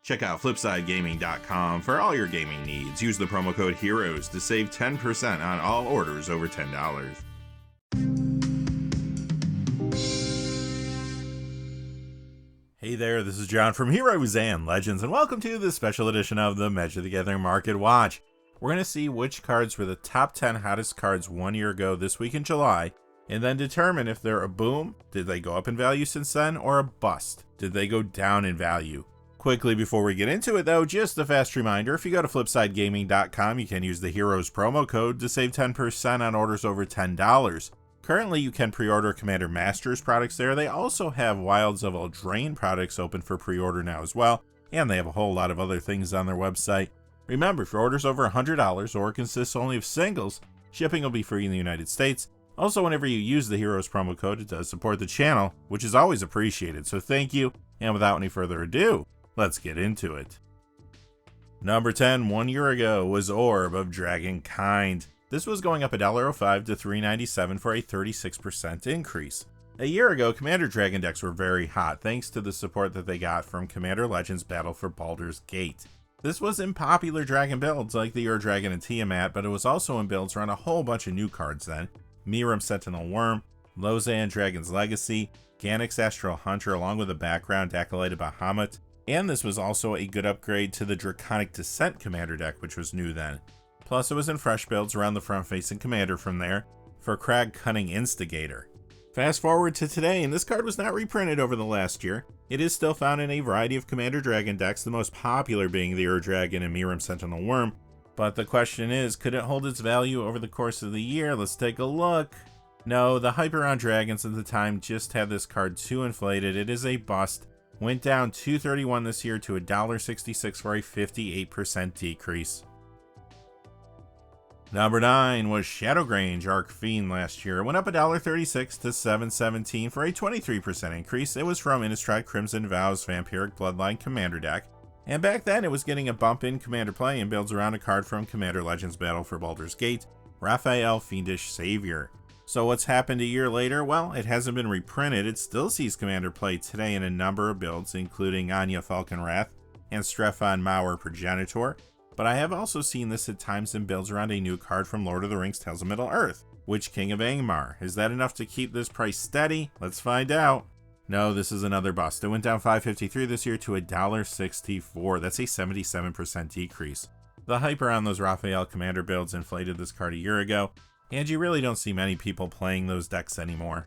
Check out FlipsideGaming.com for all your gaming needs. Use the promo code HEROES to save 10% on all orders over $10. Hey there, this is John from Heroes and Legends, and welcome to this special edition of the Magic the Gathering Market Watch. We're going to see which cards were the top 10 hottest cards 1 year ago this week in July, and then determine if they're a boom, did they go up in value since then, or a bust, did they go down in value. Quickly before we get into it though, just a fast reminder, if you go to FlipsideGaming.com, you can use the Heroes promo code to save 10% on orders over $10. Currently, you can pre-order Commander Masters products there. They also have Wilds of Eldraine products open for pre-order now as well, and they have a whole lot of other things on their website. Remember, if your order's over $100 or consists only of singles, shipping will be free in the United States. Also, whenever you use the Heroes promo code, it does support the channel, which is always appreciated, so thank you, and without any further ado, let's get into it. Number 10 1 year ago was Orb of Dragonkind. This was going up $1.05 to $3.97 for a 36% increase. A year ago, Commander Dragon decks were very hot thanks to the support that they got from Commander Legends Battle for Baldur's Gate. This was in popular Dragon builds like the Ur-Dragon and Tiamat, but it was also in builds around a whole bunch of new cards then. Miram Sentinel Worm, Lozan Dragon's Legacy, Ganix Astral Hunter along with a background Acolyte Bahamut, and this was also a good upgrade to the Draconic Descent Commander deck, which was new then. Plus it was in fresh builds around the front-facing Commander from there for Crag Cunning Instigator. Fast forward to today, and this card was not reprinted over the last year. It is still found in a variety of Commander Dragon decks, the most popular being the Ur-Dragon and Miram Sentinel Worm. But the question is, could it hold its value over the course of the year? Let's take a look. No, the hype around Dragons at the time just had this card too inflated. It is a bust. Went down $2.31 this year to $1.66 for a 58% decrease. Number 9 was Shadowgrange Arcfiend last year. It went up $1.36 to $7.17 for a 23% increase. It was from Innistrad Crimson Vows Vampiric Bloodline Commander deck. And back then it was getting a bump in Commander play and builds around a card from Commander Legends Battle for Baldur's Gate, Raphael Fiendish Savior. So what's happened a year later? Well, it hasn't been reprinted. It still sees Commander play today in a number of builds, including Anya Falconwrath and Strefan Mauer Progenitor. But I have also seen this at times in builds around a new card from Lord of the Rings Tales of Middle-earth, Witch King of Angmar. Is that enough to keep this price steady? Let's find out. No, this is another bust. It went down $5.53 this year to $1.64. That's a 77% decrease. The hype around those Raphael Commander builds inflated this card a year ago, and you really don't see many people playing those decks anymore.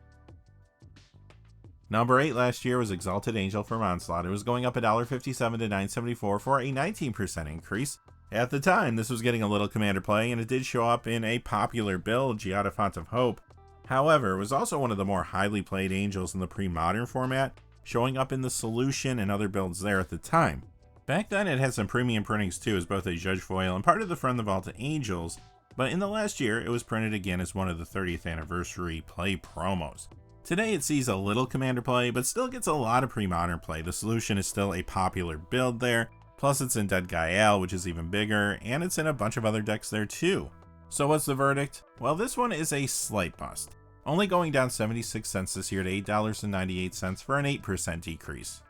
Number 8 last year was Exalted Angel from Onslaught. It was going up $1.57 to $9.74 for a 19% increase. At the time, this was getting a little Commander play, and it did show up in a popular build, Giada Font of Hope. However, it was also one of the more highly played Angels in the pre-modern format, showing up in the Solution and other builds there at the time. Back then, it had some premium printings too as both a Judge Foil and part of the From the Vault to Angels, but in the last year, it was printed again as one of the 30th anniversary play promos. Today, it sees a little Commander play, but still gets a lot of pre-modern play. The Solution is still a popular build there, plus it's in Dead Gael, which is even bigger, and it's in a bunch of other decks there too. So what's the verdict? Well, this one is a slight bust, only going down 76 cents this year to $8.98 for an 8% decrease.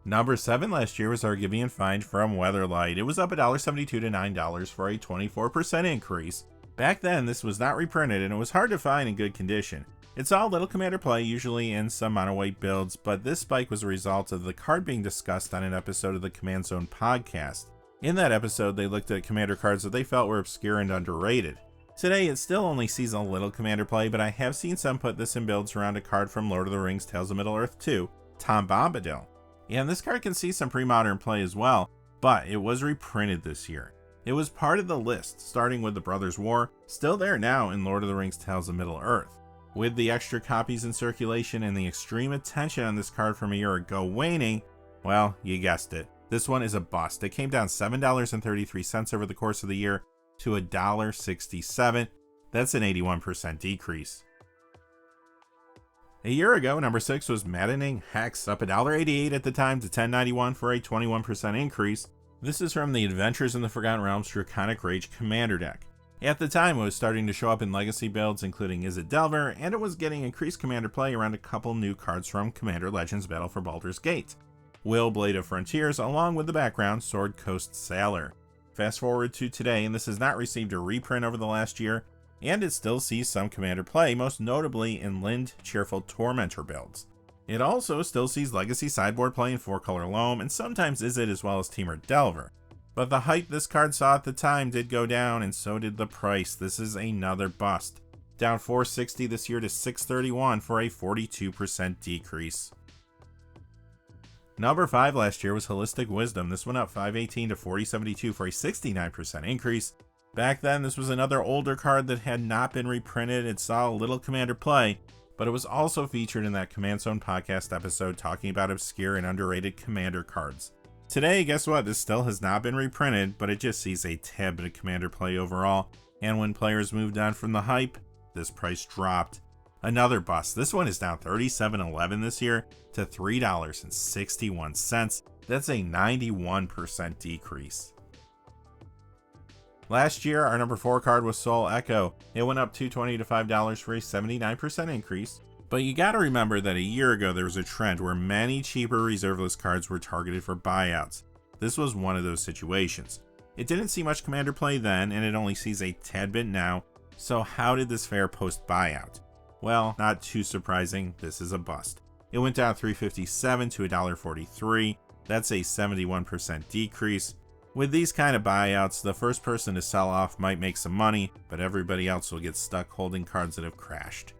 Number 7 last year was Argivian Find from Weatherlight. It was up $1.72 to $9 for a 24% increase. Back then, this was not reprinted and it was hard to find in good condition. It saw little Commander play, usually in some mono white builds, but this spike was a result of the card being discussed on an episode of the Command Zone podcast. In that episode, they looked at Commander cards that they felt were obscure and underrated. Today, it still only sees a little Commander play, but I have seen some put this in builds around a card from Lord of the Rings Tales of Middle-earth 2, Tom Bombadil. And this card can see some pre-modern play as well, but it was reprinted this year. It was part of the list, starting with the Brothers' War, still there now in Lord of the Rings Tales of Middle-earth. With the extra copies in circulation and the extreme attention on this card from a year ago waning, well, you guessed it. This one is a bust. It came down $7.33 over the course of the year to $1.67. That's an 81% decrease. A year ago, number 6 was Maddening Hex, up $1.88 at the time to $10.91 for a 21% increase. This is from the Adventures in the Forgotten Realms Draconic Rage Commander deck. At the time, it was starting to show up in legacy builds, including Izzet Delver, and it was getting increased Commander play around a couple new cards from Commander Legends Battle for Baldur's Gate. Will Blade of Frontiers, along with the background Sword Coast Sailor. Fast forward to today, and this has not received a reprint over the last year, and it still sees some Commander play, most notably in Lind Cheerful Tormentor builds. It also still sees Legacy sideboard play in 4-color Loam, and sometimes Izzet as well as Temur Delver. But the hype this card saw at the time did go down, and so did the price. This is another bust. Down $460 this year to $631 for a 42% decrease. Number 5 last year was Holistic Wisdom. This went up $518 to $4072 for a 69% increase. Back then, this was another older card that had not been reprinted. It saw a little Commander play, but it was also featured in that Command Zone podcast episode talking about obscure and underrated Commander cards. Today, guess what? This still has not been reprinted, but it just sees a tad bit of Commander play overall. And when players moved on from the hype, this price dropped. Another bust. This one is down $37.11 this year to $3.61. That's a 91% decrease. Last year, our number 4 card was Soul Echo. It went up $2.20 to $5 for a 79% increase. But you gotta remember that a year ago there was a trend where many cheaper reserve list cards were targeted for buyouts. This was one of those situations. It didn't see much Commander play then, and it only sees a tad bit now. So how did this fare post buyout? Well, not too surprising, this is a bust. It went down $3.57 to $1.43. That's a 71% decrease. With these kind of buyouts, the first person to sell off might make some money, but everybody else will get stuck holding cards that have crashed.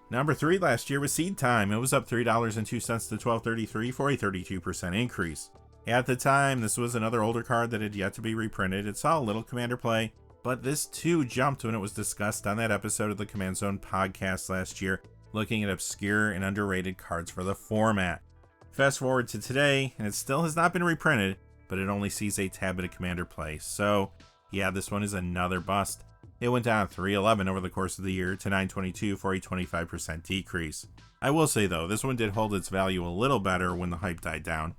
Number 3 last year was Seed Time. It was up $3.02 to $12.33 for a 32% increase. At the time, this was another older card that had yet to be reprinted. It saw a little Commander play, but this too jumped when it was discussed on that episode of the Command Zone podcast last year, looking at obscure and underrated cards for the format. Fast forward to today, and it still has not been reprinted, but it only sees a tad bit of Commander play. So, yeah, this one is another bust. It went down $3.11 over the course of the year to $9.22 for a 25% decrease. I will say though, this one did hold its value a little better when the hype died down.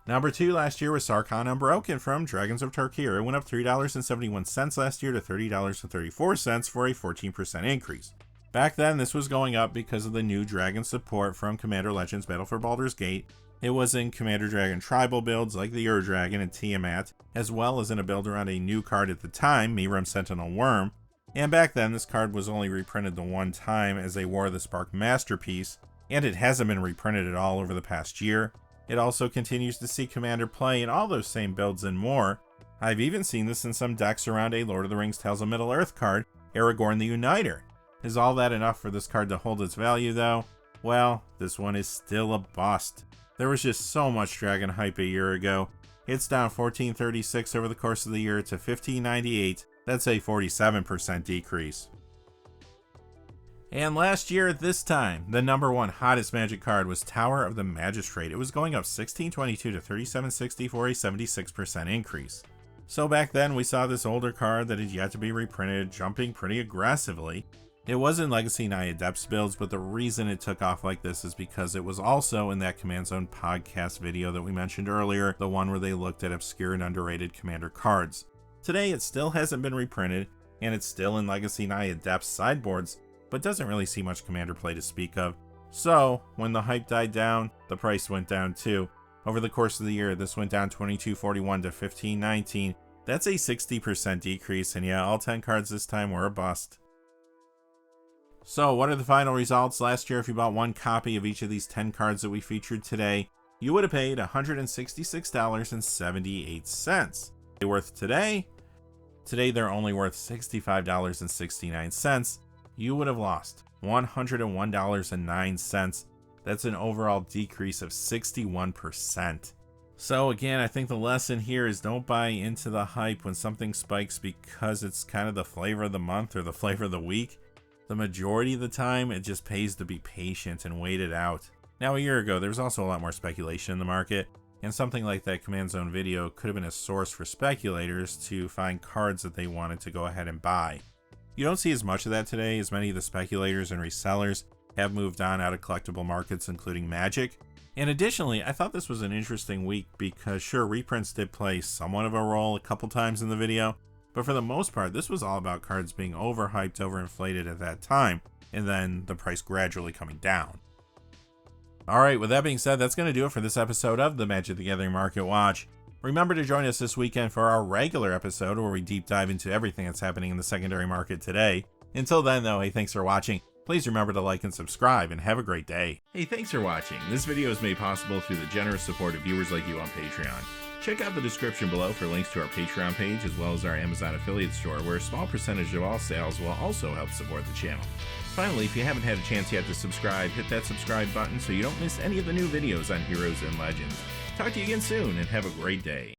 Number 2 last year was Sarkhan Unbroken from Dragons of Tarkir. It went up $3.71 last year to $30.34 for a 14% increase. Back then, this was going up because of the new Dragon support from Commander Legends Battle for Baldur's Gate. It was in Commander Dragon tribal builds like the Ur-Dragon and Tiamat, as well as in a build around a new card at the time, Miram Sentinel Worm. And back then, this card was only reprinted the one time as a War of the Spark masterpiece, and it hasn't been reprinted at all over the past year. It also continues to see Commander play in all those same builds and more. I've even seen this in some decks around a Lord of the Rings Tales of Middle-earth card, Aragorn the Uniter. Is all that enough for this card to hold its value though? Well, this one is still a bust. There was just so much Dragon hype a year ago. It's down $14.36 over the course of the year to $15.98. That's a 47% decrease. And last year at this time, the number 1 hottest Magic card was Tower of the Magistrate. It was going up $16.22 to $37.60 for a 76% increase. So back then we saw this older card that had yet to be reprinted jumping pretty aggressively. It was in Legacy Naya Depths builds, but the reason it took off like this is because it was also in that Command Zone podcast video that we mentioned earlier, the one where they looked at obscure and underrated Commander cards. Today it still hasn't been reprinted, and it's still in Legacy Naya Depths sideboards, but doesn't really see much Commander play to speak of. So, when the hype died down, the price went down too. Over the course of the year, this went down $22.41 to $15.19. That's a 60% decrease, and yeah, all 10 cards this time were a bust. So, what are the final results? Last year, if you bought one copy of each of these 10 cards that we featured today, you would have paid $166.78. They worth today? Today, they're only worth $65.69. You would have lost $101.09. That's an overall decrease of 61%. So again, I think the lesson here is don't buy into the hype when something spikes because it's kind of the flavor of the month or the flavor of the week. The majority of the time, it just pays to be patient and wait it out. Now, a year ago, there was also a lot more speculation in the market, and something like that Command Zone video could have been a source for speculators to find cards that they wanted to go ahead and buy. You don't see as much of that today, as many of the speculators and resellers have moved on out of collectible markets, including Magic. And additionally, I thought this was an interesting week because sure, reprints did play somewhat of a role a couple times in the video, but for the most part, this was all about cards being overhyped, overinflated at that time, and then the price gradually coming down. Alright, with that being said, that's going to do it for this episode of the Magic the Gathering Market Watch. Remember to join us this weekend for our regular episode where we deep dive into everything that's happening in the secondary market today. Until then though, hey, thanks for watching. Please remember to like and subscribe, and have a great day. Hey, thanks for watching. This video is made possible through the generous support of viewers like you on Patreon. Check out the description below for links to our Patreon page as well as our Amazon affiliate store, where a small percentage of all sales will also help support the channel. Finally, if you haven't had a chance yet to subscribe, hit that subscribe button so you don't miss any of the new videos on Heroes and Legends. Talk to you again soon, and have a great day.